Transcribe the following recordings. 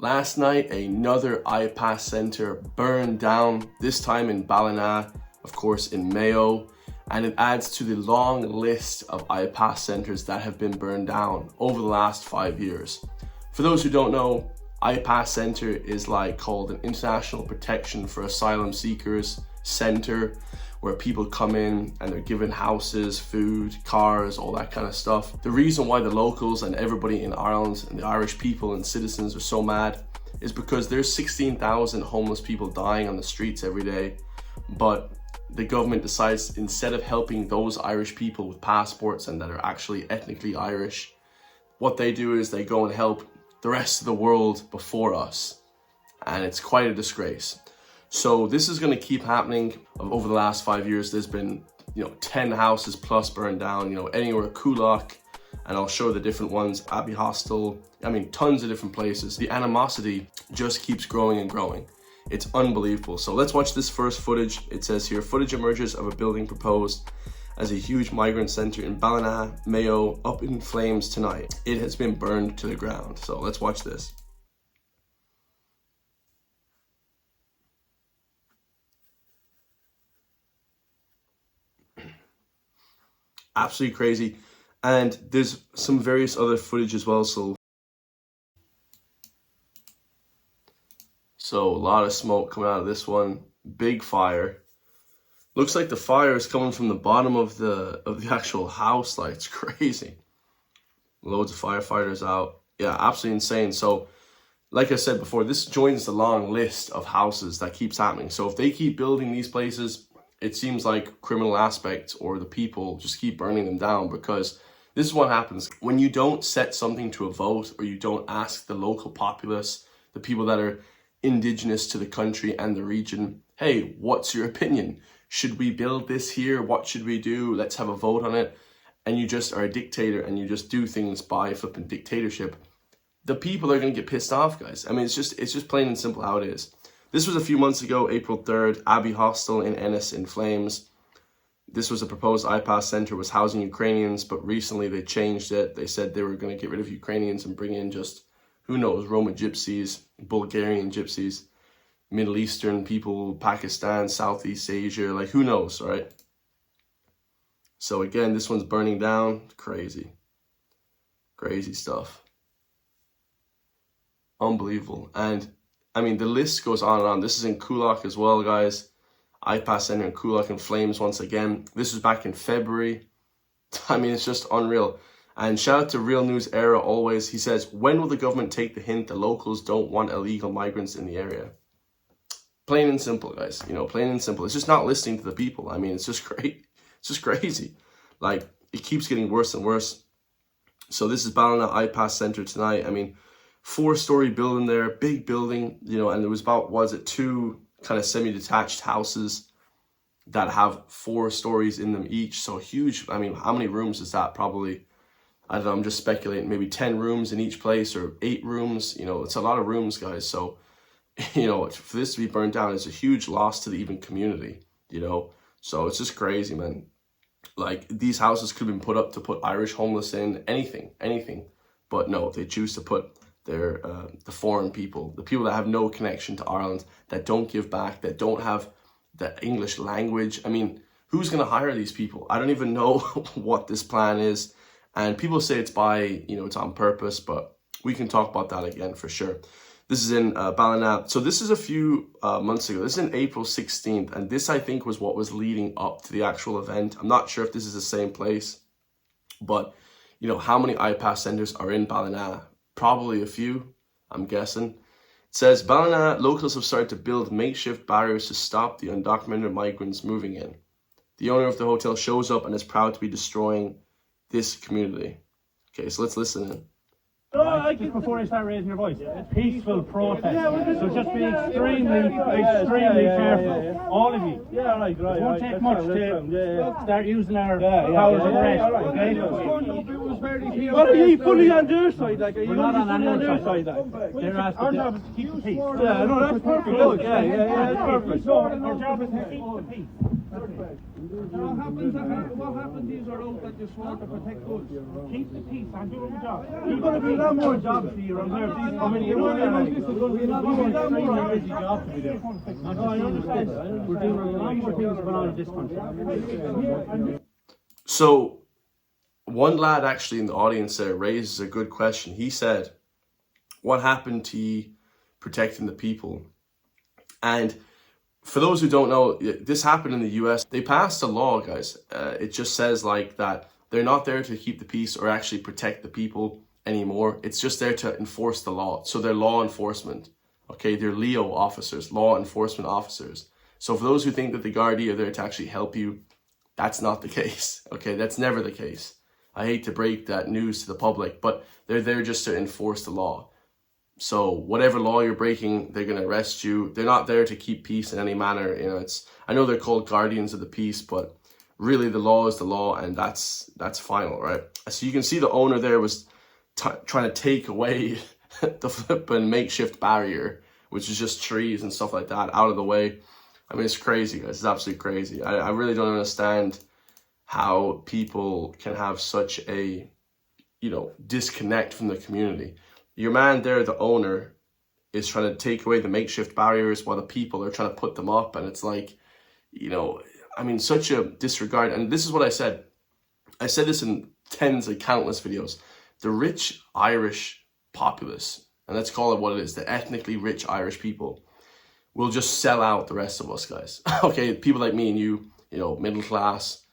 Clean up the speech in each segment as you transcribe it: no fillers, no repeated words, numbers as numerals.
Last night, another IPAS Centre burned down, this time in Ballina, of course in Mayo, and it adds to the long list of IPAS Centres that have been burned down over the last 5 years. For those who don't know, IPAS Centre is called an International Protection for Asylum Seekers Centre, where people come in and they're given houses, food, cars, all that kind of stuff. The reason why the locals and everybody in Ireland and the Irish people and citizens are so mad is because there's 16,000 homeless people dying on the streets every day, but the government decides, instead of helping those Irish people with passports and that are actually ethnically Irish, what they do is they go and help the rest of the world before us, and it's quite a disgrace. So this is going to keep happening. Over the last 5 years, there's been 10 houses plus burned down, anywhere Coolock, and I'll show the different ones, Abbey Hostel, tons of different places. The animosity just keeps growing and growing. It's unbelievable. So let's watch this first footage. It says here, footage emerges of a building proposed as a huge migrant centre in Ballina, Mayo, up in flames tonight. It has been burned to the ground. So let's watch this. Absolutely crazy. And there's some various other footage as well. So a lot of smoke coming out of this one. Big fire. Looks like the fire is coming from the bottom of the actual house. It's crazy. Loads of firefighters out. Yeah, absolutely insane. So like I said before, this joins the long list of houses that keeps happening. So if they keep building these places, it seems like criminal aspects or the people just keep burning them down, because this is what happens when you don't set something to a vote, or you don't ask the local populace, the people that are indigenous to the country and the region, hey, what's your opinion? Should we build this here? What should we do? Let's have a vote on it. And you just are a dictator and you just do things by flipping dictatorship. The people are going to get pissed off, guys. It's just plain and simple how it is. This was a few months ago, April 3rd, Abbey Hostel in Ennis in flames. This was a proposed IPAS Centre, was housing Ukrainians, but recently they changed it. They said they were going to get rid of Ukrainians and bring in just, who knows, Roma gypsies, Bulgarian gypsies, Middle Eastern people, Pakistan, Southeast Asia, who knows, right? So again, this one's burning down. Crazy. Crazy stuff. Unbelievable. And the list goes on and on. This is in Coolock as well, guys. IPAS Centre in Coolock in flames once again. This was back in February. It's just unreal. And shout out to Real News Era always. He says, when will the government take the hint that locals don't want illegal migrants in the area? Plain and simple, guys. Plain and simple. It's just not listening to the people. It's just great. It's just crazy. It keeps getting worse and worse. So this is Ballina IPAS Centre tonight. 4-story building there, big building, and there was about, two kind of semi-detached houses that have 4 stories in them each. So huge. how many rooms is that? Probably, I don't know, I'm just speculating, maybe 10 rooms in each place, or 8 rooms. It's a lot of rooms, guys. So, for this to be burnt down is a huge loss to the even community, So it's just crazy, man. These houses could have been put up to put Irish homeless in, anything. But no, they choose to put the foreign people, the people that have no connection to Ireland, that don't give back, that don't have the English language. Who's going to hire these people? I don't even know what this plan is. And people say it's it's on purpose, but we can talk about that again for sure. This is in Ballina. So this is a few months ago. This is in April 16th. And this, I think, was what was leading up to the actual event. I'm not sure if this is the same place, but how many IPAS centres are in Ballina? Probably a few, I'm guessing. It says, Ballina locals have started to build makeshift barriers to stop the undocumented migrants moving in. The owner of the hotel shows up and is proud to be destroying this community. Okay, so let's listen in. Just before I start raising your voice, peaceful protest. So just be extremely careful. All of you. It won't take much to start using our powers of arrest, okay? What are you fully on their side? We're not on their side. They're asking our job is to keep the peace. Yeah, no, that's perfect. Good. Yeah, that's perfect. Our job is to keep the peace. What happens is are out that you swore to protect us. Keep the peace and do your job. There's going to be a lot more jobs for you around here. I mean, you know, there's going to be a lot more jobs to be there. No, I understand. We're doing a lot more things going on in this country. So, one lad actually in the audience there raises a good question. He said, what happened to ye protecting the people? And for those who don't know, this happened in the US. They passed a law, guys. It just says like that they're not there to keep the peace or actually protect the people anymore. It's just there to enforce the law. So they're law enforcement. Okay, they're LEO officers, law enforcement officers. So for those who think that the Gardaí are there to actually help you, that's not the case. Okay, that's never the case. I hate to break that news to the public, but they're there just to enforce the law. So whatever law you're breaking, they're going to arrest you. They're not there to keep peace in any manner. You know, I know they're called guardians of the peace, but really the law is the law, and that's final, right? So you can see the owner there was trying to take away the flipping makeshift barrier, which is just trees and stuff like that, out of the way. I mean, it's crazy, guys. It's absolutely crazy. I really don't understand how people can have such a, you know, disconnect from the community. Your man there, the owner, is trying to take away the makeshift barriers while the people are trying to put them up. And it's like, you know, I mean, such a disregard. And this is what I said. I said this in tens of countless videos. The rich Irish populace, and let's call it what it is, the ethnically rich Irish people, will just sell out the rest of us, guys. Okay, people like me and you know, middle class,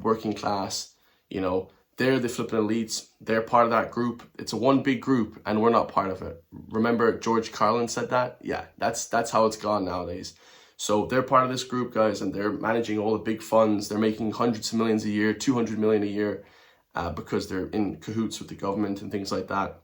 working class, you know, they're the flipping elites. They're part of that group. It's a one big group, and we're not part of it. Remember George Carlin said that? Yeah, that's how it's gone nowadays. So they're part of this group, guys, and they're managing all the big funds. They're making hundreds of millions a year, 200 million a year, because they're in cahoots with the government and things like that.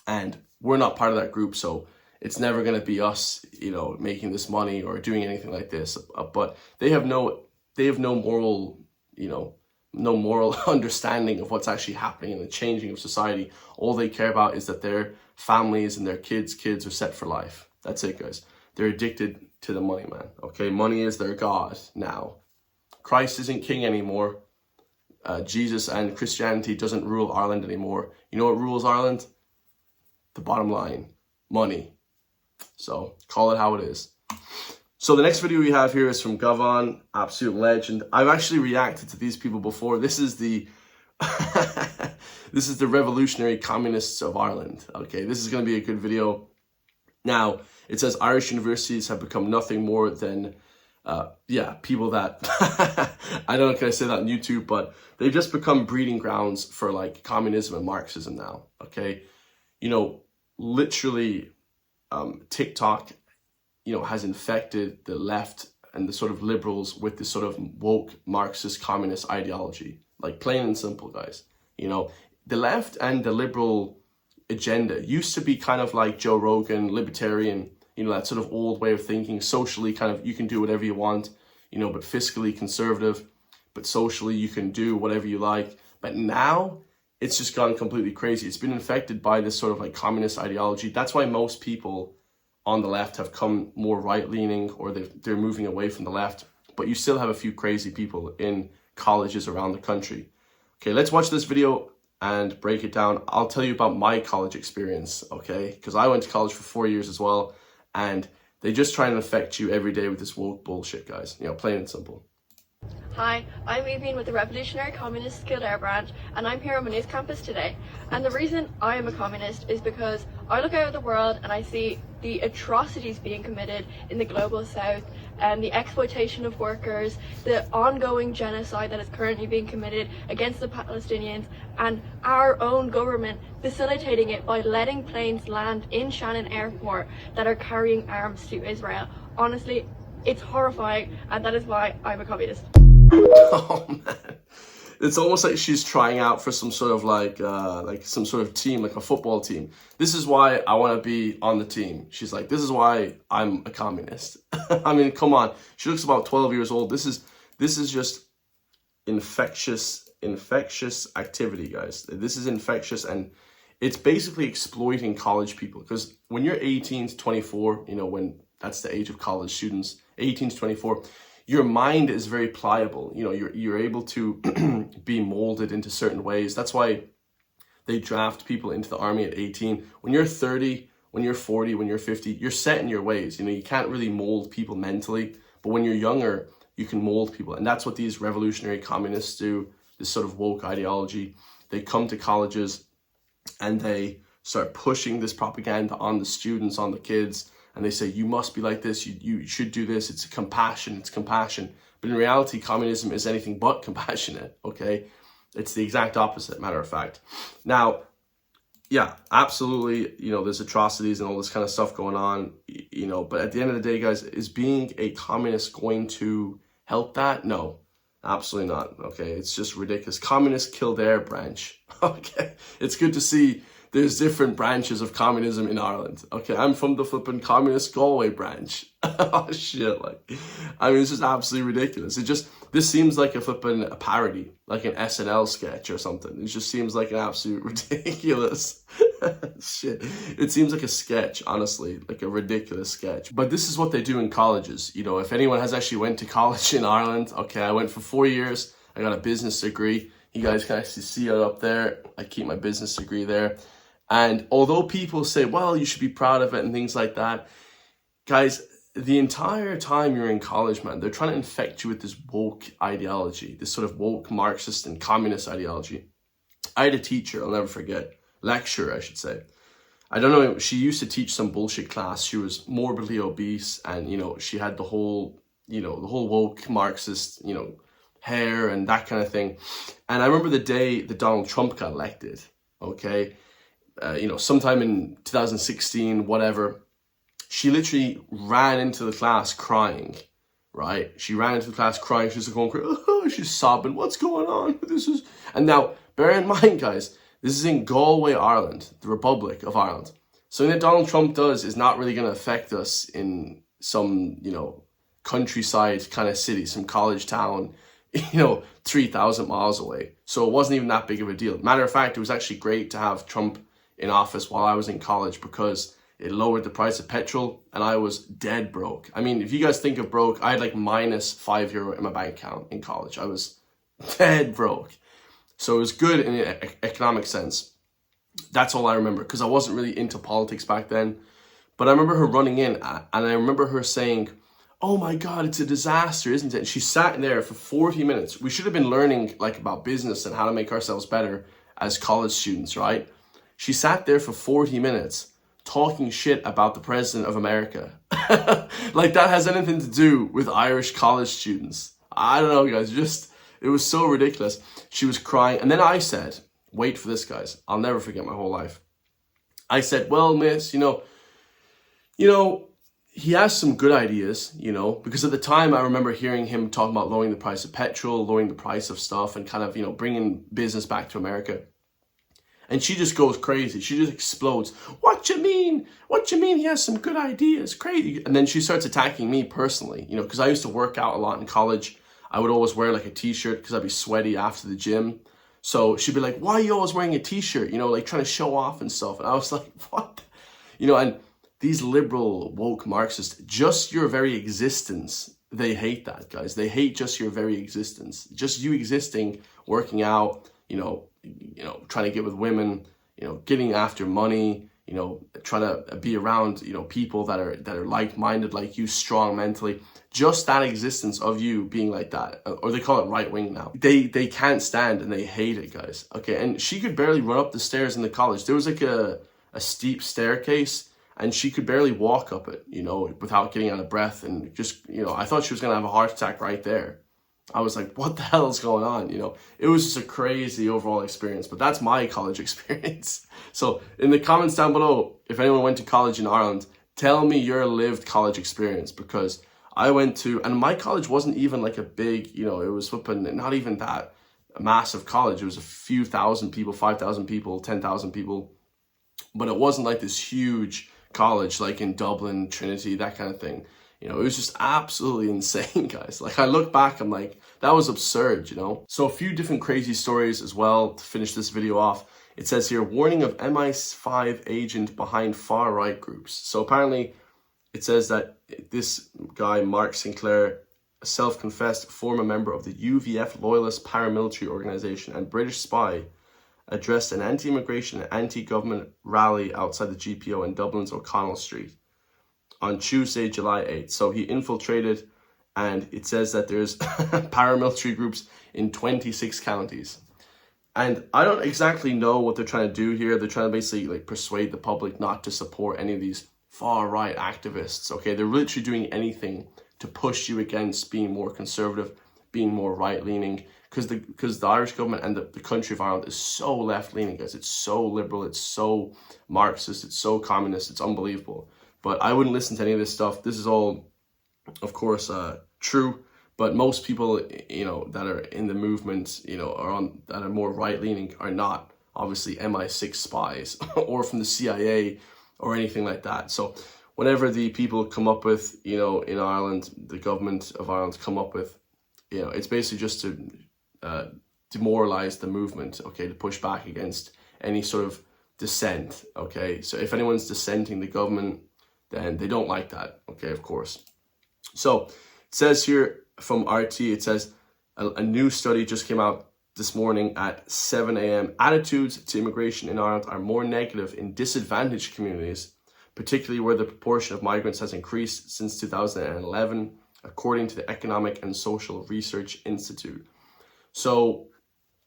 And we're not part of that group, so it's never going to be us, you know, making this money or doing anything like this. But they have no moral, you know, no moral understanding of what's actually happening in the changing of society. All they care about is that their families and their kids are set for life. That's it, guys. They're addicted to the money, man. Okay, money is their God now. Christ isn't king anymore. Jesus and Christianity doesn't rule Ireland anymore. You know what rules Ireland? The bottom line, money. So call it how it is. So the next video we have here is from Gavan, absolute legend. I've actually reacted to these people before. This is the this is the revolutionary communists of Ireland. Okay, this is going to be a good video. Now, it says Irish universities have become nothing more than, people that, I don't know if I say that on YouTube, but they've just become breeding grounds for like communism and Marxism now. Okay, you know, literally, TikTok, you know, has infected the left and the sort of liberals with this sort of woke Marxist communist ideology, like plain and simple, guys. You know, the left and the liberal agenda used to be kind of like Joe Rogan, libertarian, you know, that sort of old way of thinking, socially kind of, you can do whatever you want, you know, but fiscally conservative, but socially you can do whatever you like. But now it's just gone completely crazy. It's been infected by this sort of like communist ideology. That's why most people on the left have come more right-leaning, or they're moving away from the left. But you still have a few crazy people in colleges around the country. Okay, let's watch this video and break it down. I'll tell you about my college experience, okay? Because I went to college for 4 years as well, and they just try and affect you every day with this woke bullshit, guys. You know, plain and simple. Hi, I'm Evian with the Revolutionary Communist Kildare branch, and I'm here on my news campus today. And the reason I am a communist is because I look out at the world and I see the atrocities being committed in the global south, and the exploitation of workers, the ongoing genocide that is currently being committed against the Palestinians, and our own government facilitating it by letting planes land in Shannon Airport that are carrying arms to Israel. Honestly, it's horrifying, and that is why I'm a communist. Oh man, it's almost like she's trying out for some sort of like some sort of team, like a football team. This is why I want to be on the team. She's like, this is why I'm a communist. I mean, come on. She looks about 12 years old. This is just infectious activity, guys. This is infectious, and it's basically exploiting college people. Because when you're 18 to 24, you know, when that's the age of college students, 18 to 24, your mind is very pliable. You know, you're able to be molded into certain ways. That's why they draft people into the army at 18. When you're 30, when you're 40, when you're 50, you're set in your ways. You know, you can't really mold people mentally, but when you're younger, you can mold people. And that's what these revolutionary communists do, this sort of woke ideology. They come to colleges and they start pushing this propaganda on the students, on the kids, and they say, you must be like this, you should do this, it's compassion. But in reality, communism is anything but compassionate, okay? It's the exact opposite, matter of fact. Now, yeah, absolutely, you know, there's atrocities and all this kind of stuff going on, you know, but at the end of the day, guys, is being a communist going to help that? No, absolutely not, okay? It's just ridiculous. Communists kill their branch, okay? It's good to see there's different branches of communism in Ireland. Okay, I'm from the flipping communist Galway branch. Oh shit, like, I mean, it's just absolutely ridiculous. This seems like a parody, like an SNL sketch or something. It just seems like an absolute ridiculous shit. It seems like a sketch, honestly, like a ridiculous sketch. But this is what they do in colleges. You know, if anyone has actually went to college in Ireland, okay, I went for 4 years. I got a business degree. You guys can actually see it up there. I keep my business degree there. And although people say, well, you should be proud of it and things like that, guys, the entire time you're in college, man, they're trying to infect you with this woke ideology, this sort of woke Marxist and communist ideology. I had a teacher, I'll never forget, lecturer, I should say. I don't know, she used to teach some bullshit class. She was morbidly obese and, you know, she had the whole woke Marxist, you know, hair and that kind of thing. And I remember the day that Donald Trump got elected, okay? You know, sometime in 2016, whatever, she literally ran into the class crying, right? She ran into the class crying. She's like, oh, she's sobbing. What's going on? And now, bear in mind, guys, this is in Galway, Ireland, the Republic of Ireland. Something that Donald Trump does is not really going to affect us in some, you know, countryside kind of city, some college town, you know, 3,000 miles away. So it wasn't even that big of a deal. Matter of fact, it was actually great to have Trump in office while I was in college because it lowered the price of petrol and I was dead broke. I mean, if you guys think of broke, I had like minus €5 in my bank account in college. I was dead broke. So it was good in an economic sense. That's all I remember because I wasn't really into politics back then. But I remember her running in and I remember her saying, oh my God, it's a disaster, isn't it? And she sat there for 40 minutes. We should have been learning like about business and how to make ourselves better as college students, right? She sat there for 40 minutes talking shit about the president of America. Like that has anything to do with Irish college students. I don't know, guys, it was so ridiculous. She was crying. And then I said, wait for this, guys. I'll never forget my whole life. I said, well, miss, you know, he has some good ideas, you know, because at the time I remember hearing him talking about lowering the price of petrol, lowering the price of stuff and kind of, you know, bringing business back to America. And she just goes crazy. She just explodes. What you mean? What you mean he has some good ideas? Crazy. And then she starts attacking me personally, you know, because I used to work out a lot in college. I would always wear like a t-shirt because I'd be sweaty after the gym. So she'd be like, why are you always wearing a t-shirt? You know, like trying to show off and stuff. And I was like, what? You know, and these liberal woke Marxists, just your very existence, they hate that, guys. They hate just your very existence. Just you existing, working out, you know, trying to get with women, you know, getting after money, you know, trying to be around, you know, people that are like-minded like you, strong mentally. Just that existence of you being like that, or they call it right wing now. They can't stand and they hate it, guys. Okay, and she could barely run up the stairs in the college. There was like a steep staircase, and she could barely walk up it, you know, without getting out of breath. And just, you know, I thought she was gonna have a heart attack right there. I was like, what the hell is going on? You know, it was just a crazy overall experience, but that's my college experience. So in the comments down below, if anyone went to college in Ireland, tell me your lived college experience, because I went to, and my college wasn't even like a big, you know, it was flipping, not even that massive college. It was a few thousand people, 5,000 people, 10,000 people, but it wasn't like this huge college like in Dublin, Trinity, that kind of thing. You know, it was just absolutely insane, guys. Like, I look back, I'm like, that was absurd, you know? So a few different crazy stories as well to finish this video off. It says here, warning of MI5 agent behind far-right groups. So apparently it says that this guy, Mark Sinclair, a self-confessed former member of the UVF Loyalist paramilitary organization and British spy, addressed an anti-immigration and anti-government rally outside the GPO in Dublin's O'Connell Street on Tuesday, July 8th. So he infiltrated, and it says that there's paramilitary groups in 26 counties. And I don't exactly know what they're trying to do here. They're trying to basically like persuade the public not to support any of these far-right activists, okay? They're literally doing anything to push you against being more conservative, being more right-leaning, because the Irish government and the country of Ireland is so left-leaning, guys. It's so liberal, it's so Marxist, it's so communist, it's unbelievable. But I wouldn't listen to any of this stuff. This is all, of course, true. But most people, you know, that are in the movement, you know, that are more right-leaning are not obviously MI6 spies or from the CIA or anything like that. So whenever the people come up with, you know, in Ireland, the government of Ireland come up with, you know, it's basically just to demoralize the movement, okay, to push back against any sort of dissent, okay? So if anyone's dissenting the government, then they don't like that, okay, of course. So it says here from RT, it says a new study just came out this morning at 7 a.m. Attitudes to immigration in Ireland are more negative in disadvantaged communities, particularly where the proportion of migrants has increased since 2011, according to the Economic and Social Research Institute. So,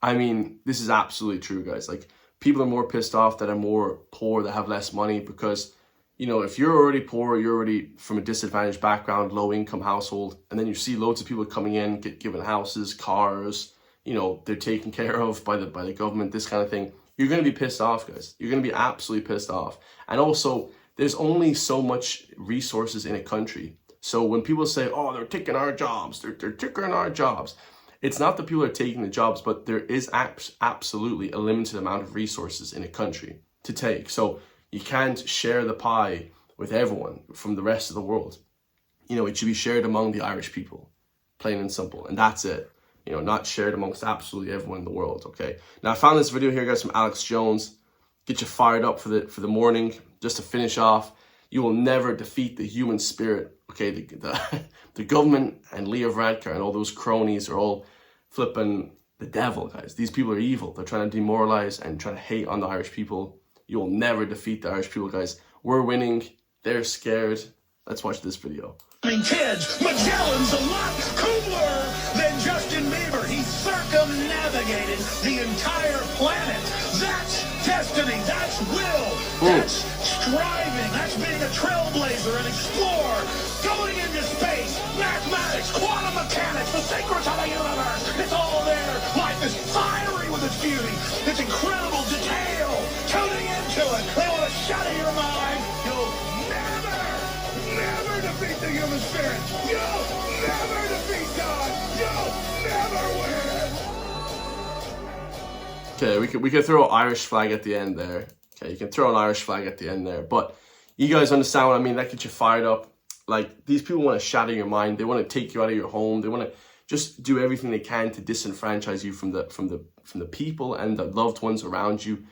I mean, this is absolutely true, guys. Like, people are more pissed off that are more poor, that have less money, because, you know, if you're already poor, you're already from a disadvantaged background, low income household, and then you see loads of people coming in, get given houses, cars, you know, they're taken care of by the government, this kind of thing. You're going to be pissed off, guys. You're going to be absolutely pissed off. And also, there's only so much resources in a country. So when people say, oh, they're taking our jobs, they're taking our jobs, it's not that people are taking the jobs, but there is absolutely a limited amount of resources in a country to take. So you can't share the pie with everyone from the rest of the world. You know, it should be shared among the Irish people, plain and simple. And that's it. You know, not shared amongst absolutely everyone in the world, okay? Now, I found this video here, guys, from Alex Jones. Get you fired up for the morning. Just to finish off, you will never defeat the human spirit, okay? The government and Leo Varadkar and all those cronies are all flipping the devil, guys. These people are evil. They're trying to demoralize and trying to hate on the Irish people. You will never defeat the Irish people, guys. We're winning. They're scared. Let's watch this video. Kids, Magellan's a lot cooler than Justin Bieber. He circumnavigated the entire planet. That's destiny. That's will. That's striving. That's being a trailblazer, an explorer, going into space, mathematics, quantum mechanics, the secrets of the universe. It's all there. Life is fiery with its beauty, its incredible detail. Tuning into it, they want to shatter your mind. You'll never defeat the human spirit. You'll never defeat God. You'll never win. Okay, we could throw an Irish flag at the end there. Okay, you can throw an Irish flag at the end there. But you guys understand what I mean? That gets you fired up. Like, these people want to shatter your mind. They want to take you out of your home. They want to just do everything they can to disenfranchise you from the people and the loved ones around you.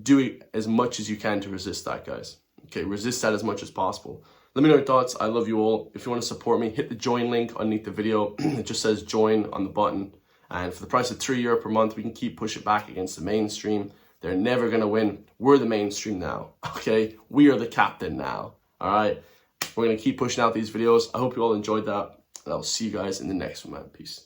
Do it as much as you can to resist that, guys. Okay, resist that as much as possible. Let me know your thoughts. I love you all. If you want to support me, hit the join link underneath the video. It just says join on the button. And for the price of €3 per month, we can keep pushing back against the mainstream. They're never going to win. We're the mainstream now, okay? We are the captain now, all right? We're going to keep pushing out these videos. I hope you all enjoyed that. And I'll see you guys in the next one, man. Peace.